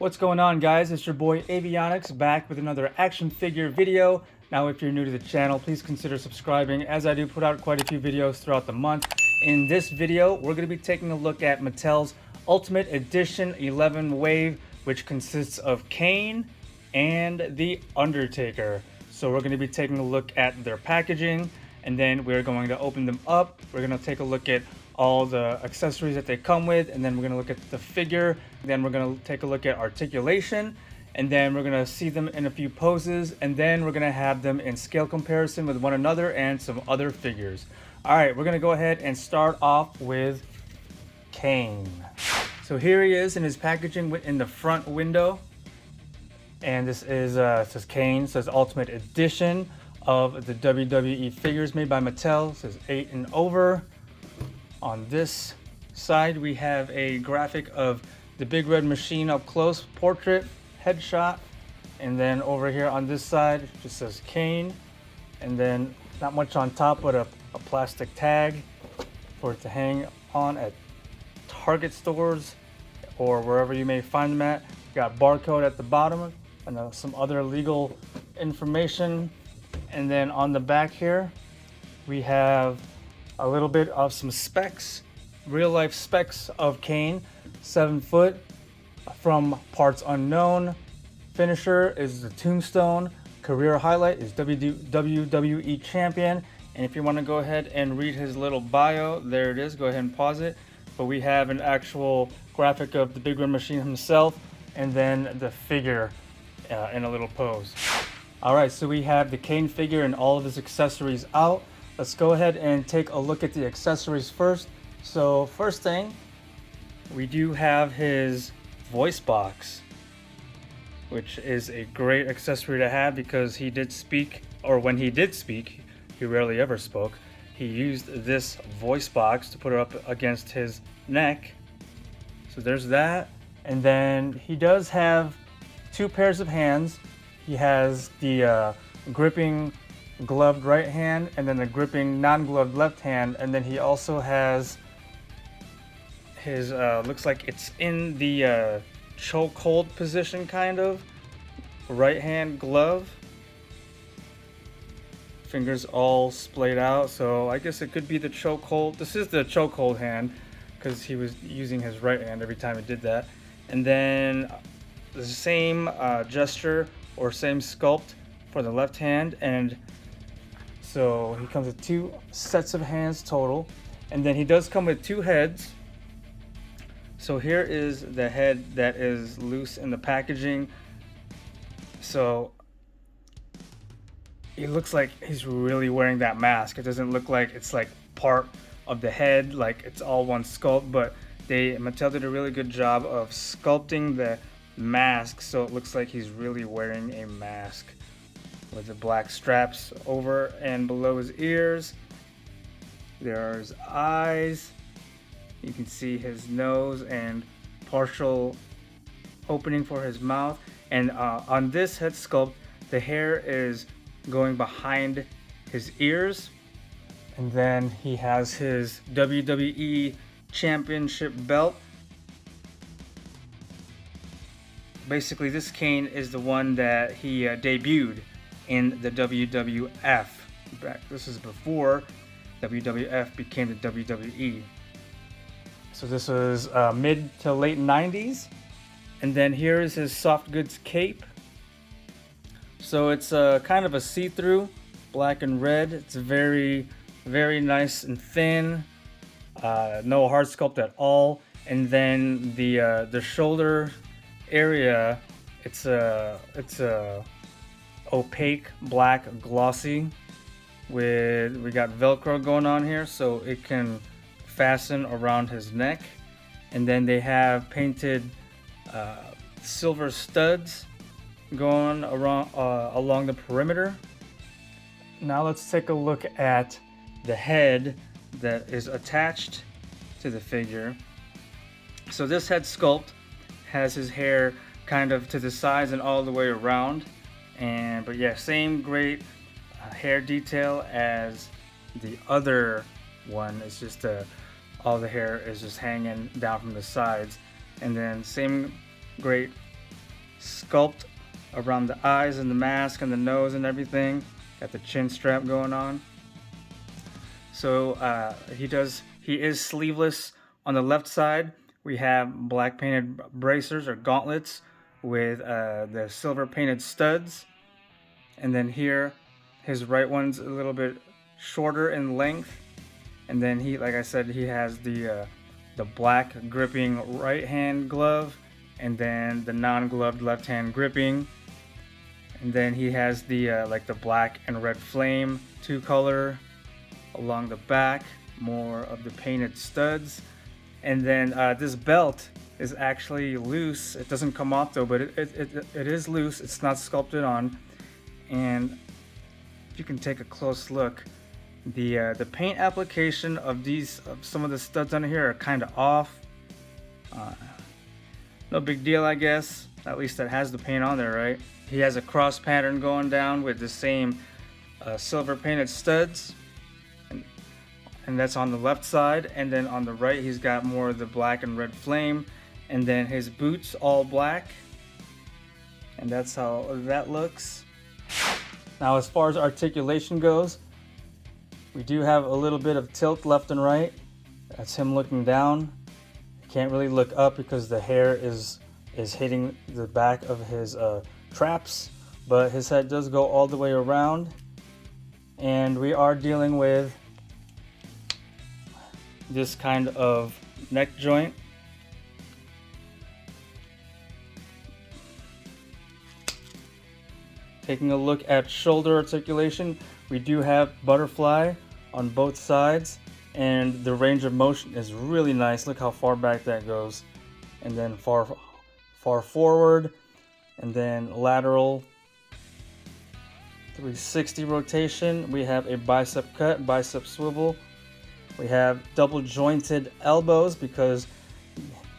What's going on, guys? It's your boy Avionics back with another action figure video. Now, if you're new to the channel, please consider subscribing, as I do put out quite a few videos throughout the month. In this video, we're going to be taking a look at Mattel's Ultimate Edition 11 Wave, which consists of Kane and the Undertaker. So we're going to be taking a look at their packaging, and then we're going to open them up. We're going to take a look at all the accessories that they come with, and then we're going to look at the figure. Then we're going to take a look at articulation, and then we're going to see them in a few poses, and then we're going to have them in scale comparison with one another and some other figures. All right, we're going to go ahead and start off with Kane. So here he is in his packaging in the front window, and this is says Kane, says Ultimate Edition of the WWE figures made by Mattel. It says 8 and over. On this side, we have a graphic of the Big Red Machine up close, portrait, headshot. And then over here on this side, it just says Kane. And then not much on top, but a plastic tag for it to hang on at Target stores or wherever you may find them at. Got barcode at the bottom and some other legal information. And then on the back here, we have a little bit of some specs, real life specs of Kane. 7 foot, from parts unknown. Finisher is the tombstone. Career highlight is WWE champion. And if you want to go ahead and read his little bio, there it is. Go ahead and pause it. But we have an actual graphic of the Big Red Machine himself, and then the figure in a little pose. All right, so we have the Kane figure and all of his accessories out. Let's go ahead and take a look at the accessories first. So first thing, we do have his voice box, which is a great accessory to have because he did speak, or when he did speak, he rarely ever spoke. He used this voice box to put it up against his neck. So there's that. And then he does have 2 pairs of hands. He has the gripping gloved right hand and then the gripping non-gloved left hand, and then he also has his looks like it's in the chokehold position, kind of right hand glove, fingers all splayed out, so I guess it could be the chokehold. This is the chokehold hand because he was using his right hand every time he did that. And then the same gesture or same sculpt for the left hand, and so he comes with 2 sets of hands total. And then he does come with 2 heads. So here is the head that is loose in the packaging. So it looks like he's really wearing that mask. It doesn't look like it's like part of the head, like it's all one sculpt, but Mattel did a really good job of sculpting the mask so it looks like he's really wearing a mask, with the black straps over and below his ears. There's eyes. You can see his nose and partial opening for his mouth. And on this head sculpt, the hair is going behind his ears. And then he has his WWE Championship belt. Basically, this Kane is the one that he debuted in the WWF. This is before WWF became the WWE. So this was mid to late 90s. And then here is his soft goods cape. So it's kind of a see-through, black and red. It's very, very nice and thin. No hard sculpt at all. And then the shoulder area, it's a opaque black glossy with, we got Velcro going on here so it can fasten around his neck. And then they have painted silver studs going around along the perimeter. Now let's take a look at the head that is attached to the figure. So this head sculpt has his hair kind of to the sides and all the way around. But yeah, same great hair detail as the other one. It's just all the hair is just hanging down from the sides. And then same great sculpt around the eyes and the mask and the nose and everything. Got the chin strap going on. So he is sleeveless on the left side. We have black painted bracers or gauntlets with the silver painted studs. And then here, his right one's a little bit shorter in length. And then he, like I said, he has the black gripping right hand glove, and then the non-gloved left hand gripping. And then he has the like the black and red flame two color along the back, more of the painted studs. And then this belt is actually loose. It doesn't come off though, but it is loose. It's not sculpted on. And if you can take a close look, the paint application of some of the studs on here are kind of off. No big deal, I guess. At least it has the paint on there, right? He has a cross pattern going down with the same silver painted studs, and that's on the left side. And then on the right, he's got more of the black and red flame, and then his boots all black, and that's how that looks. Now, as far as articulation goes, we do have a little bit of tilt left and right. That's him looking down. You can't really look up because the hair is hitting the back of his traps, but his head does go all the way around. And we are dealing with this kind of neck joint. Taking a look at shoulder articulation, we do have butterfly on both sides, and the range of motion is really nice. Look how far back that goes, and then far forward, and then lateral 360 rotation. We have a bicep cut, bicep swivel. We have double jointed elbows because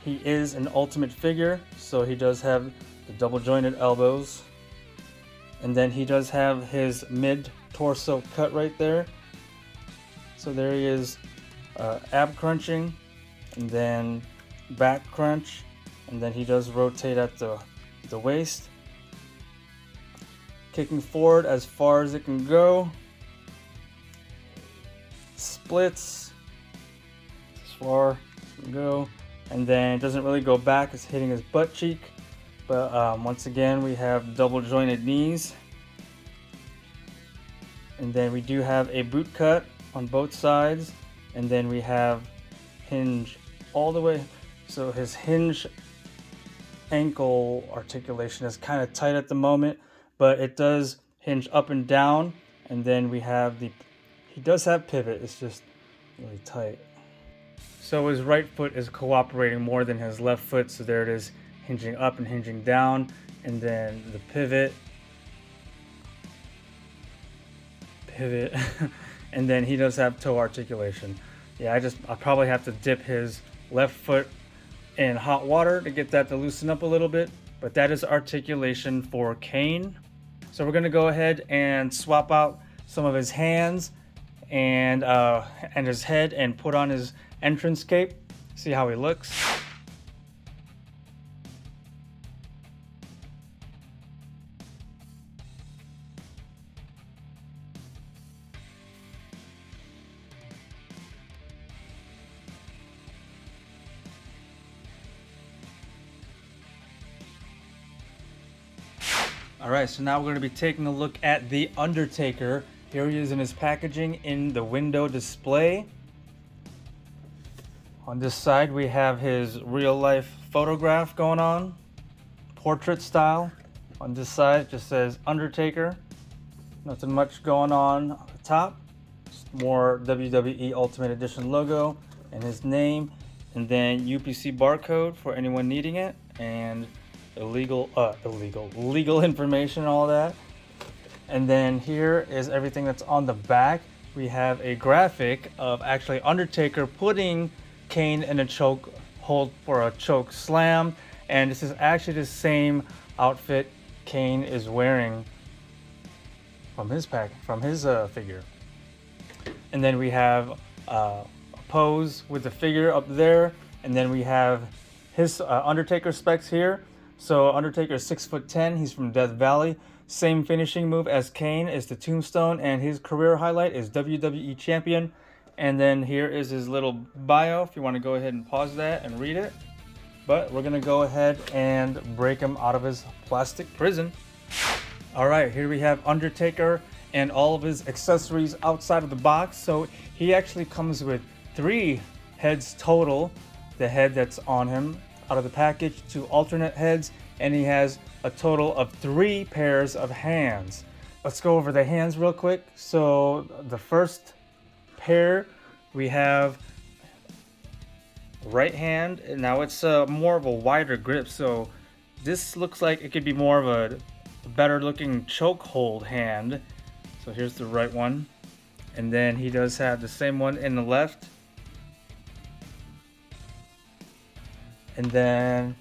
he is an ultimate figure, so he does have the double jointed elbows. And then he does have his mid torso cut right there. So there he is, ab crunching, and then back crunch, and then he does rotate at the waist, kicking forward as far as it can go, splits as far as it can go, and then it doesn't really go back. It's hitting his butt cheek. But once again, we have double jointed knees. And then we do have a boot cut on both sides. And then we have hinge all the way. So his hinge ankle articulation is kind of tight at the moment, but it does hinge up and down. And then we have he does have pivot. It's just really tight. So his right foot is cooperating more than his left foot. So there it is, hinging up and hinging down, and then the pivot, and then he does have toe articulation. Yeah, I probably have to dip his left foot in hot water to get that to loosen up a little bit, but that is articulation for Kane. So we're gonna go ahead and swap out some of his hands and his head and put on his entrance cape, see how he looks. Alright, so now we're going to be taking a look at the Undertaker. Here he is in his packaging in the window display. On this side we have his real life photograph going on, portrait style. On this side it just says Undertaker. Nothing much going on the top. Just more WWE Ultimate Edition logo and his name, and then UPC barcode for anyone needing it, and legal information, all that. And then here is everything that's on the back. We have a graphic of actually Undertaker putting Kane in a choke hold for a choke slam, and this is actually the same outfit Kane is wearing from his figure. And then we have a pose with the figure up there, and then we have his Undertaker specs here. So Undertaker is 6'10". He's from Death Valley. Same finishing move as Kane is the Tombstone, and his career highlight is WWE Champion. And then here is his little bio if you want to go ahead and pause that and read it. But we're gonna go ahead and break him out of his plastic prison. All right, here we have Undertaker and all of his accessories outside of the box. So he actually comes with 3 heads total. The head that's on him out of the package, 2 alternate heads, and he has a total of 3 pairs of hands. Let's go over the hands real quick. So the first pair, we have right hand, and now it's more of a wider grip. So this looks like it could be more of a better looking chokehold hand. So here's the right one, and then he does have the same one in the left. And then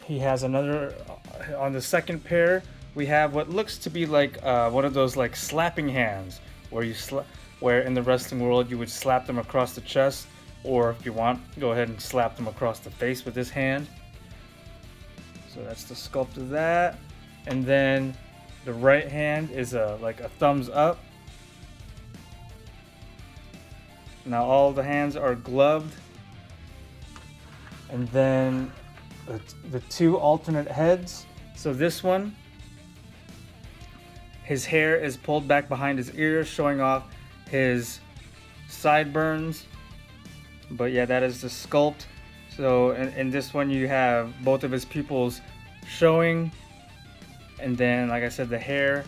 he has another on the second pair. We have what looks to be like one of those like slapping hands, where in the wrestling world you would slap them across the chest, or if you want, go ahead and slap them across the face with this hand. So that's the sculpt of that. And then the right hand is like a thumbs up. Now all the hands are gloved. And then the 2 alternate heads. So this one, his hair is pulled back behind his ears, showing off his sideburns. But yeah, that is the sculpt. So in this one you have both of his pupils showing, and then like I said, the hair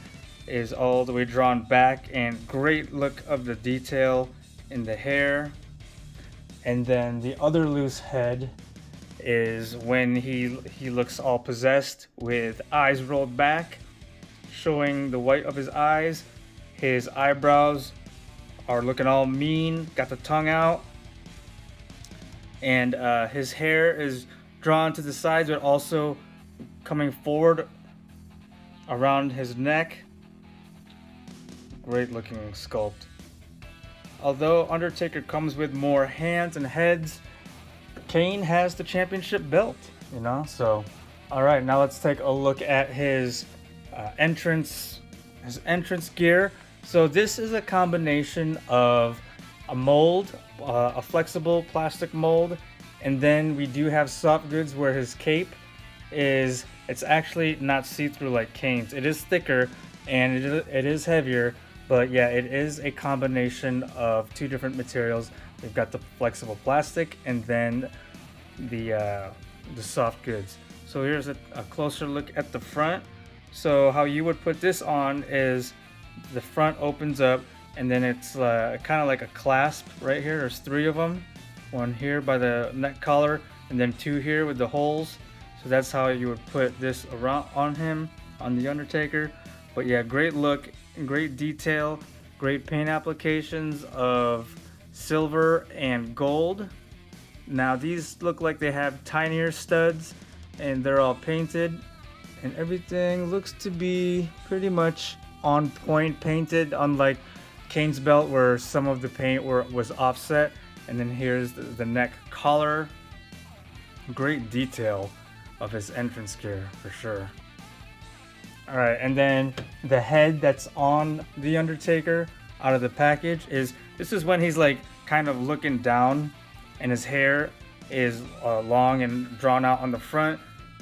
is all the way drawn back, and great look of the detail in the hair. And then the other loose head is when he looks all possessed with eyes rolled back, showing the white of his eyes. His eyebrows are looking all mean, got the tongue out, and his hair is drawn to the sides but also coming forward around his neck. Great looking sculpt. Although Undertaker comes with more hands and heads, Kane has the championship belt, you know. So all right, now let's take a look at his entrance gear. So this is a combination of a mold, a flexible plastic mold, and then we do have soft goods where his cape is, it's actually not see-through like Kane's. It is thicker and it is heavier, but yeah, it is a combination of 2 different materials. We've got the flexible plastic and then the soft goods. So here's a closer look at the front. So how you would put this on is the front opens up, and then it's kind of like a clasp right here. There's 3 of them, 1 here by the neck collar, and then 2 here with the holes. So that's how you would put this around on him, on the Undertaker. But yeah, great look, great detail, great paint applications of silver and gold. Now these look like they have tinier studs, and they're all painted, and everything looks to be pretty much on point painted, unlike Kane's belt where some of the paint was offset. And then here's the neck collar. Great detail of his entrance gear for sure. All right, and then the head that's on the Undertaker out of the package this is when he's like kind of looking down, and his hair is long and drawn out on the front,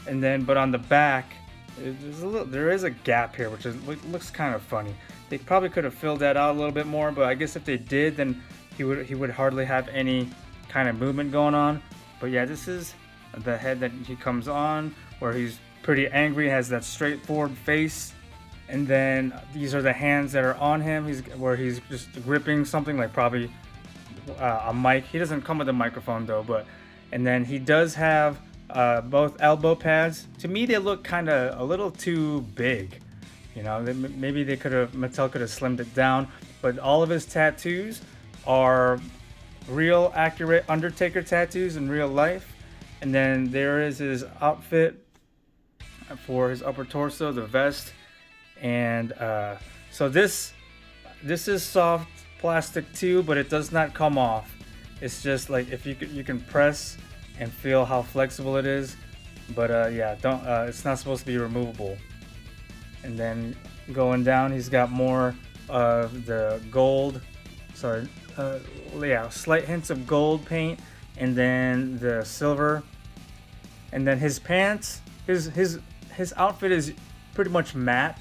and then but on the back there is a gap here, which looks kind of funny. They probably could have filled that out a little bit more, but I guess if they did, then he would hardly have any kind of movement going on. But yeah, this is the head that he comes on, where he's pretty angry, has that straightforward face. And then these are the hands that are on him. Where he's just gripping something like probably a mic. He doesn't come with a microphone though, and then he does have both elbow pads. To me, they look kind of a little too big. You know, maybe Mattel could have slimmed it down. But all of his tattoos are real accurate Undertaker tattoos in real life. And then there is his outfit for his upper torso, the vest. And so this is soft plastic too, but it does not come off. It's just like if you can press and feel how flexible it is. But yeah, don't. It's not supposed to be removable. And then going down, he's got more of the gold. Sorry, yeah, slight hints of gold paint, and then the silver. And then his pants, his outfit is pretty much matte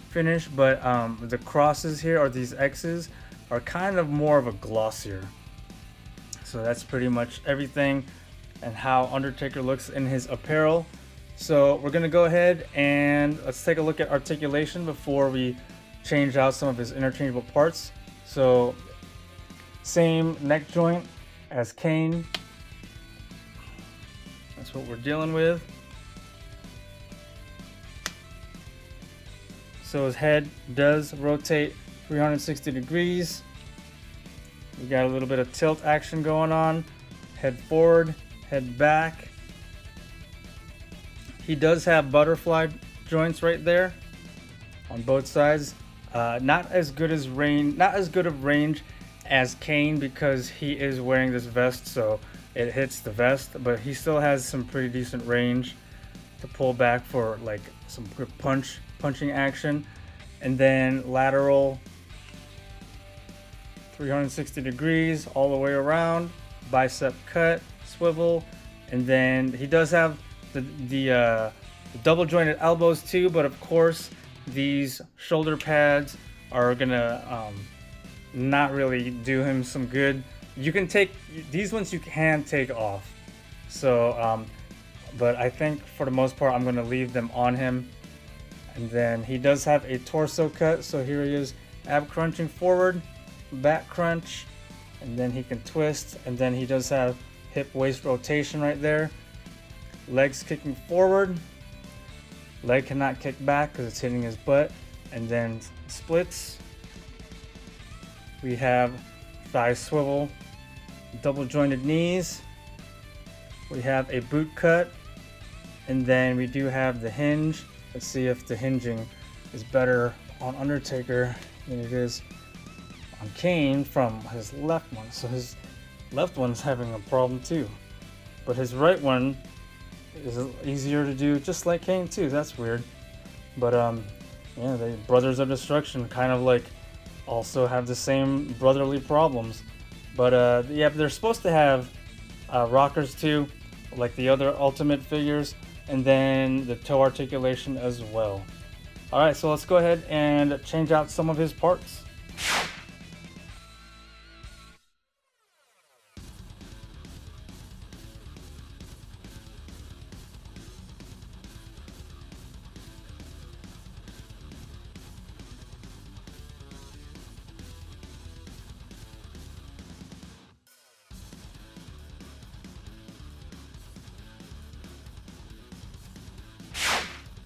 finish, but the crosses here, or these X's, are kind of more of a glossier. So that's pretty much everything and how Undertaker looks in his apparel. So we're gonna go ahead and let's take a look at articulation before we change out some of his interchangeable parts. So same neck joint as Kane. That's what we're dealing with. So his head does rotate 360 degrees. We got a little bit of tilt action going on. Head forward, head back. He does have butterfly joints right there on both sides. Not as good of range as Kane because he is wearing this vest, so it hits the vest, but he still has some pretty decent range to pull back for like some good punching action. And then lateral 360 degrees all the way around, bicep cut, swivel, and then he does have the double jointed elbows too, but of course these shoulder pads are gonna not really do him some good. You can take these ones, you can take off. So but I think for the most part I'm gonna leave them on him. And then he does have a torso cut, so here he is ab crunching forward, back crunch, and then he can twist, and then he does have hip waist rotation right there. Legs kicking forward, leg cannot kick back because it's hitting his butt, and then splits. We have thigh swivel, double jointed knees. We have a boot cut, and then we do have the hinge. Let's see if the hinging is better on Undertaker than it is on Kane from his left one. So his left one's having a problem too, but his right one is easier to do, just like Kane too. That's weird. But yeah, they Brothers of Destruction kind of like also have the same brotherly problems. But yeah, they're supposed to have rockers too, like the other Ultimate figures, and then the toe articulation as well. All right, so let's go ahead and change out some of his parts.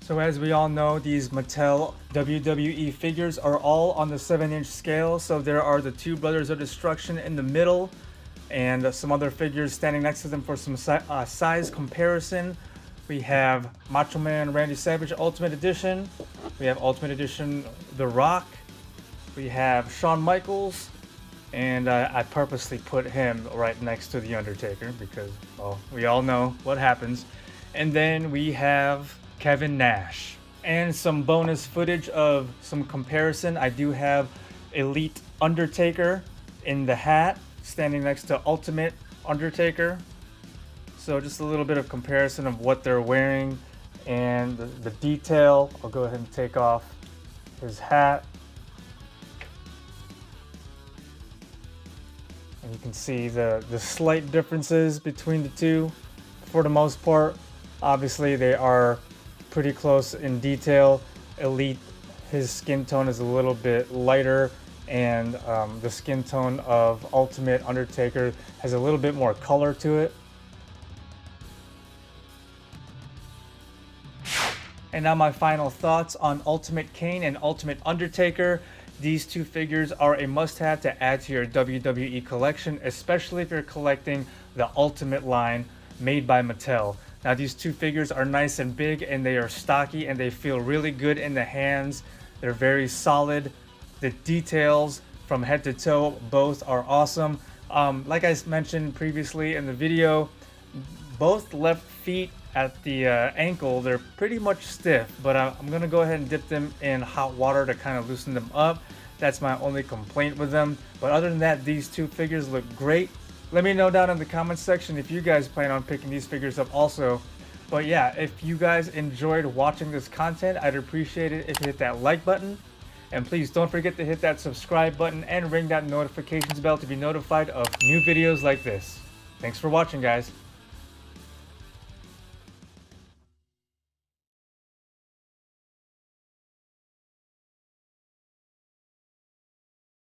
So as we all know, these Mattel WWE figures are all on the 7-inch scale. So there are the two Brothers of Destruction in the middle, and some other figures standing next to them for some size comparison. We have Macho Man Randy Savage Ultimate Edition. We have Ultimate Edition The Rock. We have Shawn Michaels. And I purposely put him right next to The Undertaker because, well, we all know what happens. And then we have Kevin Nash. And some bonus footage of some comparison. I do have Elite Undertaker in the hat standing next to Ultimate Undertaker. So just a little bit of comparison of what they're wearing and the detail. I'll go ahead and take off his hat. And you can see the slight differences between the two. For the most part, obviously they are pretty close in detail. Elite, his skin tone is a little bit lighter, and the skin tone of Ultimate Undertaker has a little bit more color to it. And now my final thoughts on Ultimate Kane and Ultimate Undertaker. These two figures are a must-have to add to your WWE collection, especially if you're collecting the Ultimate line made by Mattel. Now these two figures are nice and big, and they are stocky, and they feel really good in the hands. They're very solid. The details from head to toe both are awesome. Like I mentioned previously in the video, both left feet at the ankle, they're pretty much stiff, but I'm gonna go ahead and dip them in hot water to kind of loosen them up. That's my only complaint with them. But other than that, these two figures look great. Let me know down in the comments section if you guys plan on picking these figures up also. But yeah, if you guys enjoyed watching this content, I'd appreciate it if you hit that like button. And please don't forget to hit that subscribe button and ring that notifications bell to be notified of new videos like this. Thanks for watching, guys.